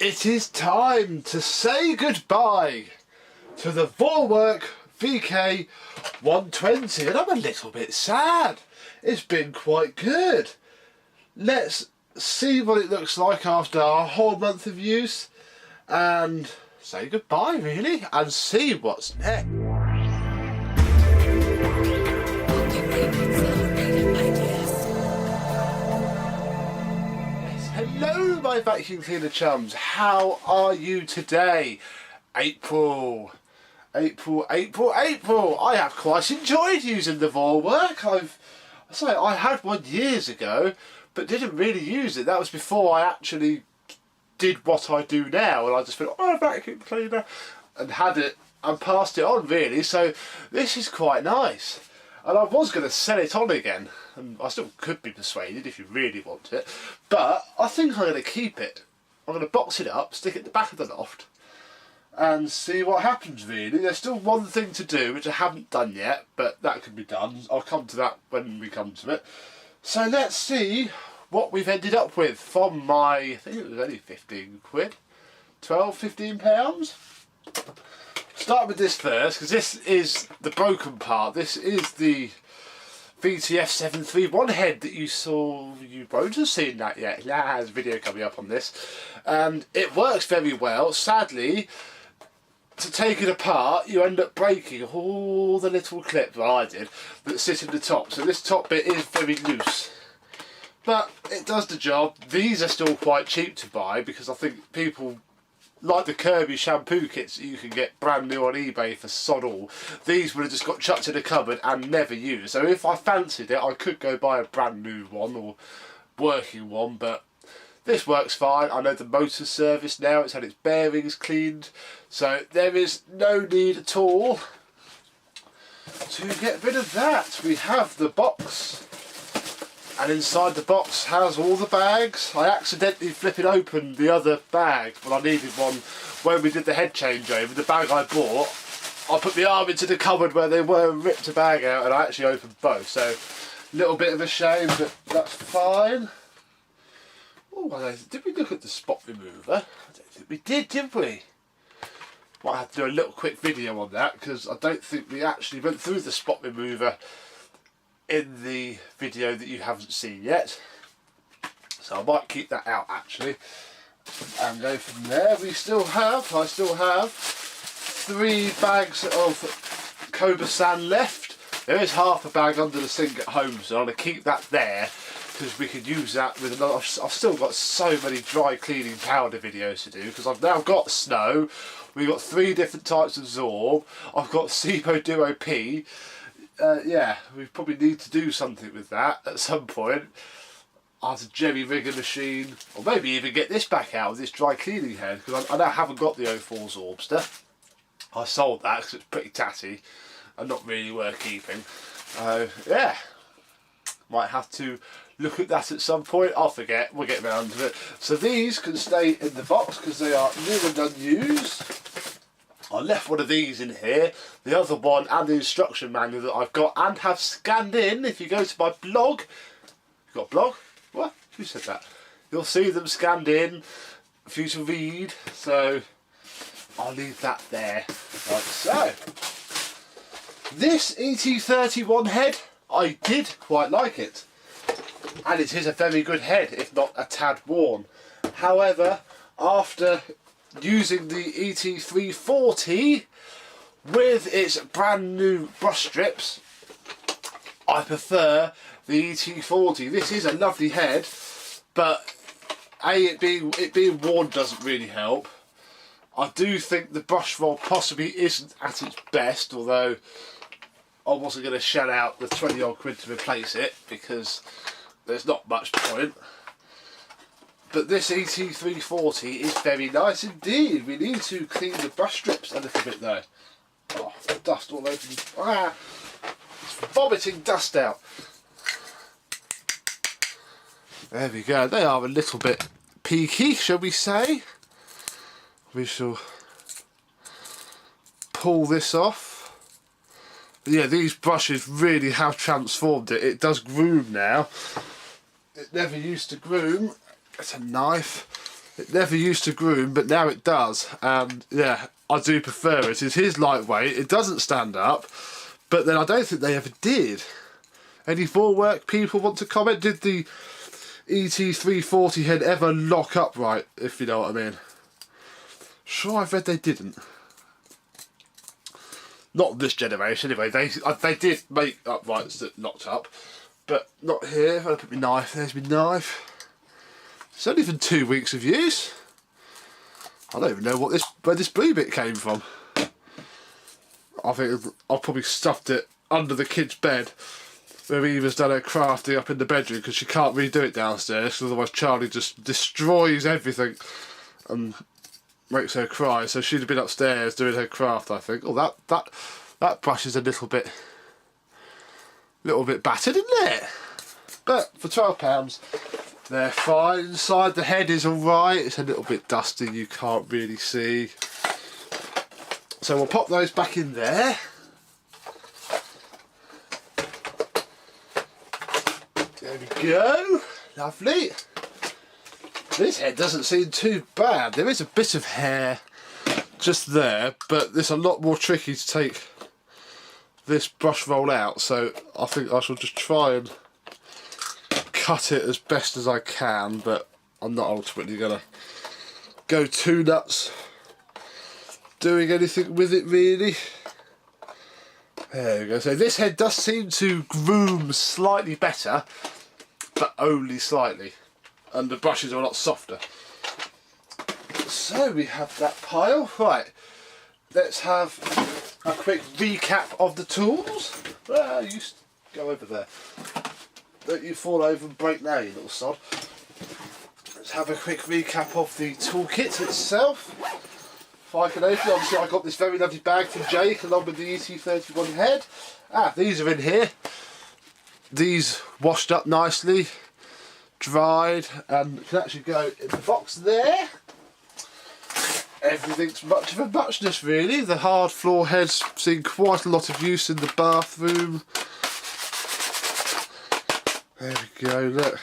It is time to say goodbye to the Vorwerk VK 120, and I'm a little bit sad. It's been quite good. Let's see what it looks like after a whole month of use and say goodbye really and see what's next. Hello my vacuum cleaner chums, how are you today? April. I have quite enjoyed using the Vorwerk. I had one years ago but didn't really use it. That was before I actually did what I do now, and I just thought, oh, a vacuum cleaner, and had it and passed it on really. So this is quite nice. And I was going to sell it on again, and I still could be persuaded if you really want it, but I think I'm going to keep it. I'm going to box it up, stick it at the back of the loft, and see what happens really. There's still one thing to do which I haven't done yet, but that can be done. I'll come to that when we come to it. So let's see what we've ended up with from my, I think it was only 15 quid, 12, 15 pounds. Start with this first, because this is the broken part. This is the VTF 731 head that you saw. You won't have seen that yet. There's a video coming up on this, and it works very well. Sadly, to take it apart, you end up breaking all the little clips, well I did, that sit in the top. So this top bit is very loose, but it does the job. These are still quite cheap to buy because I think people like the Kirby shampoo kits that you can get brand new on eBay for sod all. These would have just got chucked in a cupboard and never used. So if I fancied it, I could go buy a brand new one or working one, but this works fine. I know the motor's serviced now, it's had its bearings cleaned, so there is no need at all to get rid of that. We have the box, and inside the box has all the bags. I accidentally flipping open the other bag when I needed one when we did the head changeover. The bag I bought, I put my arm into the cupboard where they were and ripped a bag out, and I actually opened both. So a little bit of a shame, but that's fine. Oh, did we look at the spot remover? I don't think we did we? Might have to do a little quick video on that because I don't think we actually went through the spot remover in the video that you haven't seen yet. So I might keep that out actually and go from there. I still have 3 bags of Cobra Sand left. There is half a bag under the sink at home, so I'm going to keep that there because we could use that with another. I've still got so many dry cleaning powder videos to do because I've now got snow. We've got 3 different types of Zorb. I've got Sipo Duo P. Yeah, we probably need to do something with that at some point. Either jerry rig a machine, or maybe even get this back out with this dry cleaning head, because I now haven't got the 04 Zorbster. I sold that because it's pretty tatty and not really worth keeping. Yeah, might have to look at that at some point. I'll forget, we'll get around to it. So these can stay in the box because they are new and unused. I left one of these in here, the other one and the instruction manual that I've got and have scanned in. If you go to my blog, you've got a blog? What? Who said that? You'll see them scanned in for you to read, so I'll leave that there, like so. This ET31 head, I did quite like it, and it is a very good head, if not a tad worn. However, after using the ET340 with its brand new brush strips, I prefer the ET40. This is a lovely head, but it being worn doesn't really help. I do think the brush roll possibly isn't at its best, although I wasn't going to shell out the 20 odd quid to replace it because there's not much point. But this ET340 is very nice indeed. We need to clean the brush strips a little bit though. Oh, dust all over me. Ah, it's vomiting dust out. There we go. They are a little bit peaky, shall we say. We shall pull this off. But yeah, these brushes really have transformed it. It does groom now. It never used to groom. It's a knife. It never used to groom, but now it does. And yeah, I do prefer it. It is lightweight, it doesn't stand up, but then I don't think they ever did. Any Vorwerk people want to comment? Did the ET340 head ever lock upright, if you know what I mean? Sure, I've read they didn't. Not this generation anyway. They did make uprights that locked up, but not here. If I put my knife, there's my knife. It's only been 2 weeks of use. I don't even know where this blue bit came from. I think I've probably stuffed it under the kid's bed where Eva's done her crafting up in the bedroom, because she can't really do it downstairs, because otherwise Charlie just destroys everything and makes her cry. So she'd have been upstairs doing her craft, I think. Oh, that brush is a little bit battered, isn't it? But for £12, they're fine. Inside the head is alright. It's a little bit dusty, you can't really see. So we'll pop those back in there. There we go. Lovely. This head doesn't seem too bad. There is a bit of hair just there, but it's a lot more tricky to take this brush roll out, so I think I shall just try and cut it as best as I can, but I'm not ultimately going to go too nuts doing anything with it really. There we go. So this head does seem to groom slightly better, but only slightly. And the brushes are a lot softer. So we have that pile. Right, let's have a quick recap of the tools. You go over there. Don't you fall over and break now, you little sod. Let's have a quick recap of the toolkit itself. If I can open it, obviously I got this very lovely bag from Jake along with the ET31 head. These are in here. These washed up nicely, dried, and can actually go in the box there. Everything's much of a muchness really. The hard floor head's seen quite a lot of use in the bathroom. There we go, look.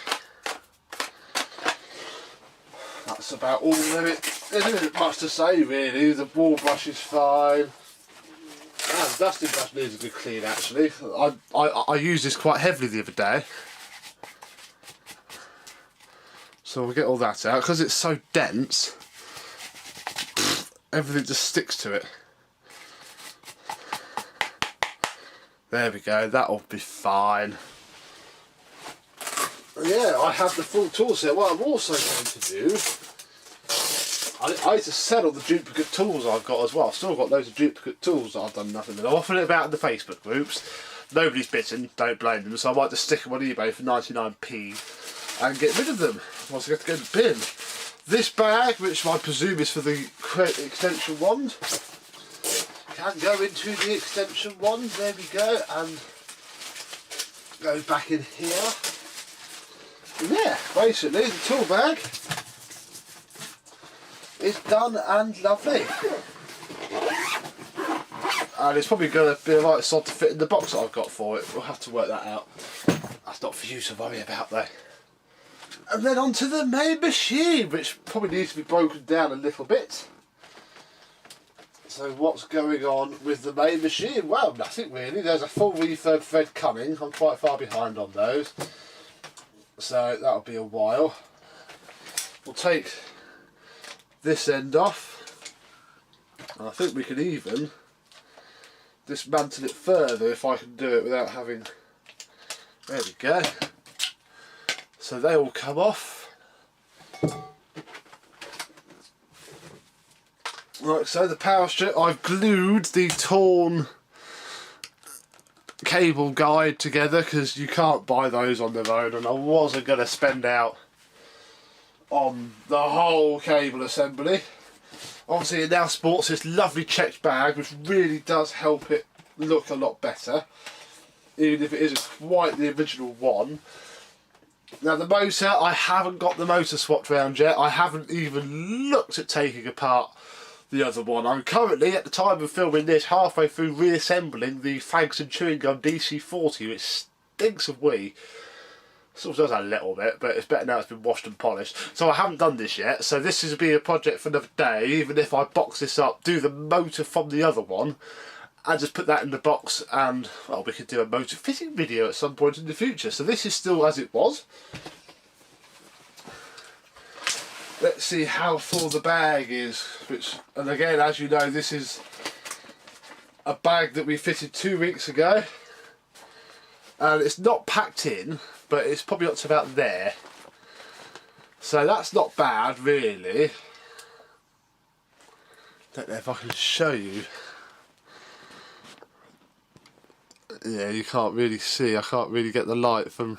That's about all there isn't much to say really. The wall brush is fine. The dusting brush needs a good clean actually. I used this quite heavily the other day. So we'll get all that out. Because it's so dense, everything just sticks to it. There we go, that'll be fine. Yeah, I have the full tool set. What I'm also going to do, I need to sell all the duplicate tools I've got as well. I've still got loads of duplicate tools that I've done nothing with. I'm offering it about in the Facebook groups. Nobody's bitten, don't blame them, so I might just stick them on eBay for 99p and get rid of them once I get to go to the bin. This bag, which I presume is for the extension wand, can go into the extension wand. There we go, and go back in here. And yeah, basically the tool bag is done and lovely. And it's probably going to be a right sod to fit in the box that I've got for it. We'll have to work that out. That's not for you to worry about though. And then onto the main machine, which probably needs to be broken down a little bit. So what's going on with the main machine? Well, nothing really. There's a full refurb thread coming. I'm quite far behind on those. So that'll be a while. We'll take this end off. And I think we can even dismantle it further if I can do it without having... There we go. So they all come off. Right, so the power strip, I've glued the torn cable guide together because you can't buy those on their own, and I wasn't going to spend out on the whole cable assembly. Obviously it now sports this lovely checked bag which really does help it look a lot better, even if it isn't quite the original one. Now the motor, I haven't got the motor swapped around yet. I haven't even looked at taking apart the other one. I'm currently, at the time of filming this, halfway through reassembling the Vacs and Chewing Gum DC40, which stinks of wee. Still does a little bit, but it's better now it's been washed and polished. So I haven't done this yet, so this is be a project for another day, even if I box this up, do the motor from the other one, and just put that in the box, and, well, we could do a motor fitting video at some point in the future. So this is still as it was. Let's see how full the bag is, and again, as you know, this is a bag that we fitted 2 weeks ago. And it's not packed in, but it's probably up to about there. So that's not bad, really. Don't know if I can show you. Yeah, you can't really see. I can't really get the light from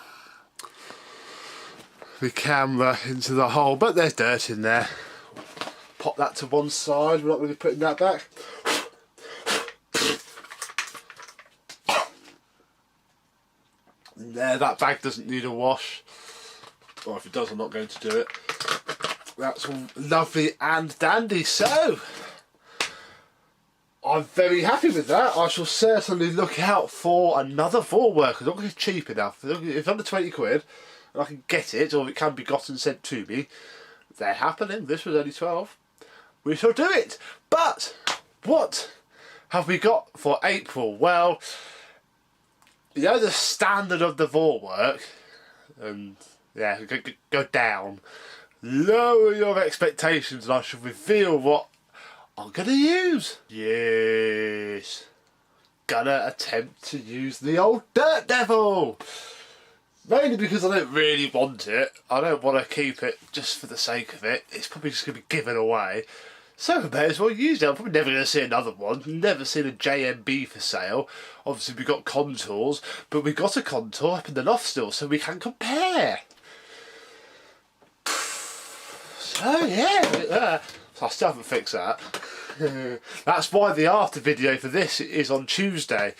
the camera into the hole, but there's dirt in there. Pop that to one side. We're not really putting that back. There, that bag doesn't need a wash, or if it does, I'm not going to do it. That's all lovely and dandy. So I'm very happy with that. I shall certainly look out for another Vorwerk. As long as it's cheap enough, if it's under 20 quid and I can get it, or it can be got and sent to me, they're happening. This was only 12. We shall do it. But what have we got for April? Well, you know the standard of the Vorwerk, and yeah, go down. Lower your expectations and I shall reveal what I'm going to use. Yes, gonna attempt to use the old Dirt Devil. Mainly because I don't really want it. I don't want to keep it just for the sake of it. It's probably just going to be given away. So I may as well use it. I'm probably never going to see another one. Never seen a JMB for sale. Obviously we've got contours, but we've got a contour up in the loft still, so we can compare. So yeah, so I still haven't fixed that. That's why the after video for this is on Tuesday,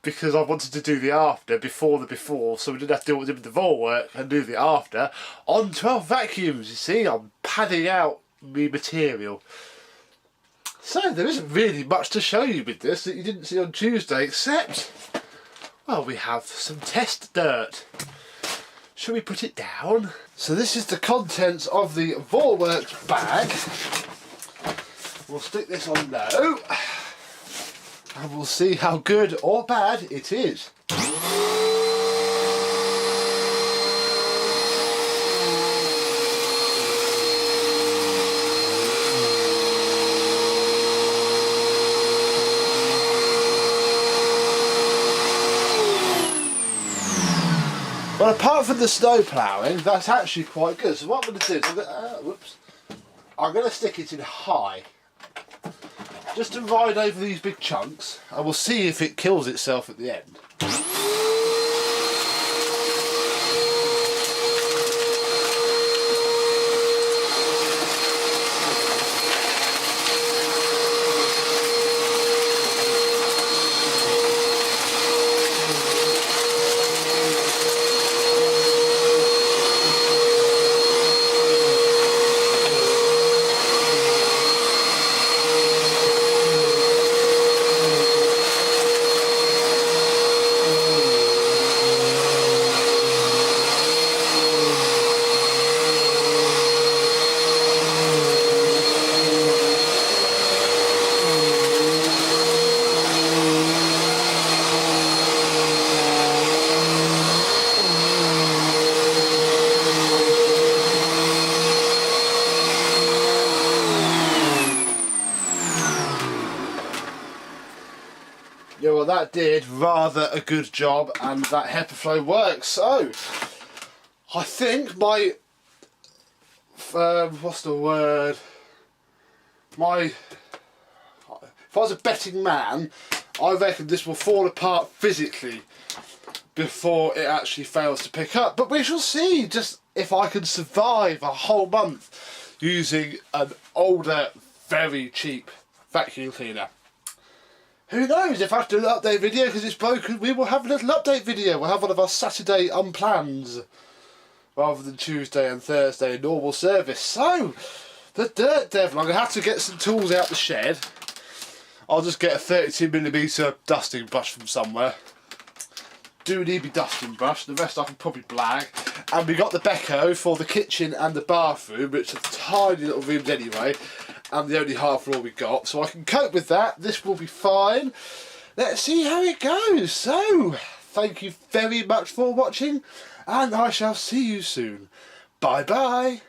because I wanted to do the after before the before, so we didn't have to do what we did with the Vorwerk and do the after on 12 vacuums. You see, I'm padding out my material. So there isn't really much to show you with this that you didn't see on Tuesday, except, well, we have some test dirt. Shall we put it down? So this is the contents of the Vorwerk bag. We'll stick this on low, and we'll see how good or bad it is. Well, apart from the snow ploughing, that's actually quite good. So what I'm going to do is I'm going to stick it in high, just to ride over these big chunks, and we'll see if it kills itself at the end. Yeah, well, that did rather a good job, and that HEPA flow works. So I think my what's the word? If I was a betting man, I reckon this will fall apart physically before it actually fails to pick up. But we shall see just if I can survive a whole month using an older, very cheap vacuum cleaner. Who knows, if I have to do an update video because it's broken, we will have a little update video. We'll have one of our Saturday unplans rather than Tuesday and Thursday normal service. So, the Dirt Devil. I'm going to have to get some tools out the shed. I'll just get a 32mm dusting brush from somewhere. Do need my dusting brush, the rest I can probably blag. And we got the Beko for the kitchen and the bathroom, which are tiny little rooms anyway, and the only hard floor we got. So I can cope with that. This will be fine. Let's see how it goes. So, thank you very much for watching, and I shall see you soon. Bye bye.